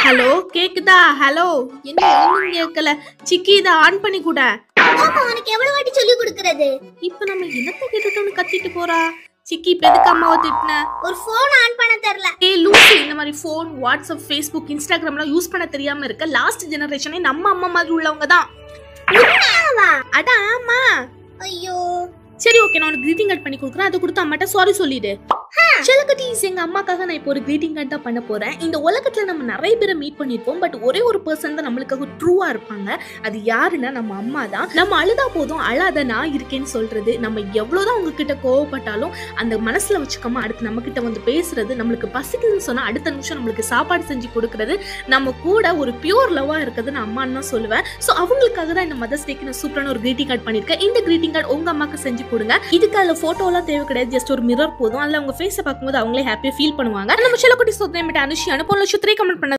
Hello கேக்குதா? Hello என்ன ஒண்ணும் கேட்கல. சிக்கி இத ஆன் பண்ணி கூட. ஆமா, உனக்கு எவ்வளவு வாட்டி சொல்லி கொடுக்கிறது? இப்ப நம்ம என்னத்த கேட்டுட்டோம்னு கத்திட்டு போறா. சிக்கி இப்ப எதுக்கு அம்மாவை திட்டின? ஒரு போன் ஆன் பண்ண தெரியல. ஏய் லூசி, இந்த மாதிரி போன், வாட்ஸ்அப், ஃபேஸ்புக், இன்ஸ்டாகிராம்லாம் யூஸ் பண்ண தெரியாம இருக்க லாஸ்ட் ஜெனரேஷனே நம்ம அம்மா மாதிரி உள்ளவங்க தான். அட ஆமா. ஐயோ சரி ஓகே, நான் உனக்கு greeting card பண்ணி கொடுக்குறேன். அதை கொடுத்து அம்மாட்ட சாரி சொல்லிடு. செல்லக்குட்டீஸ், எங்க அம்மாக்காக நான் இப்போ ஒரு greeting card தான் பண்ண போறேன். இந்த உலகத்துல நம்ம நிறைய பேரை மீட் பண்ணிருப்போம், பட் ஒரே ஒரு பர்சன் தான் நம்மளுக்காக ட்ரூவா இருப்பாங்க. அது யாருன்னா நம்ம அம்மா தான். நம்ம அழுதா போதும் அழாத நான் இருக்கேன்னு சொல்றது, நம்ம எவ்வளவுதான் உங்ககிட்ட கோவப்பட்டாலும் அந்த மனசுல வச்சுக்காம அடுத்து நம்ம கிட்ட வந்து பேசுறது, நம்மளுக்கு பசிக்குதுன்னு சொன்னா அடுத்த நிமிஷம் நம்மளுக்கு சாப்பாடு செஞ்சு கொடுக்கறது, நம்ம கூட ஒரு பியூர் லவ்வா இருக்கிறது நான் அம்மான்னு தான் சொல்லுவேன். ஸோ அவங்களுக்காக தான் இந்த மதர்ஸ் டேக்கு நான் சூப்பரான ஒரு greeting card பண்ணிருக்கேன். இந்த greeting card உங்க அம்மாக்கு செஞ்சு கொடுங்க. இதுக்கு அதுல போட்டோலாம் தேவை கிடையாது, ஜஸ்ட் ஒரு மிரர் போதும். அதுல அவங்க ஃபேஸை பார்க்கும்போது அவங்களே ஹாப்பியா ஃபீல் பண்ணுவாங்க. நம்ம செல்லக்குட்டி சொத்தை அனுஷி அனுப்போம் 3 கமெண்ட் பண்ண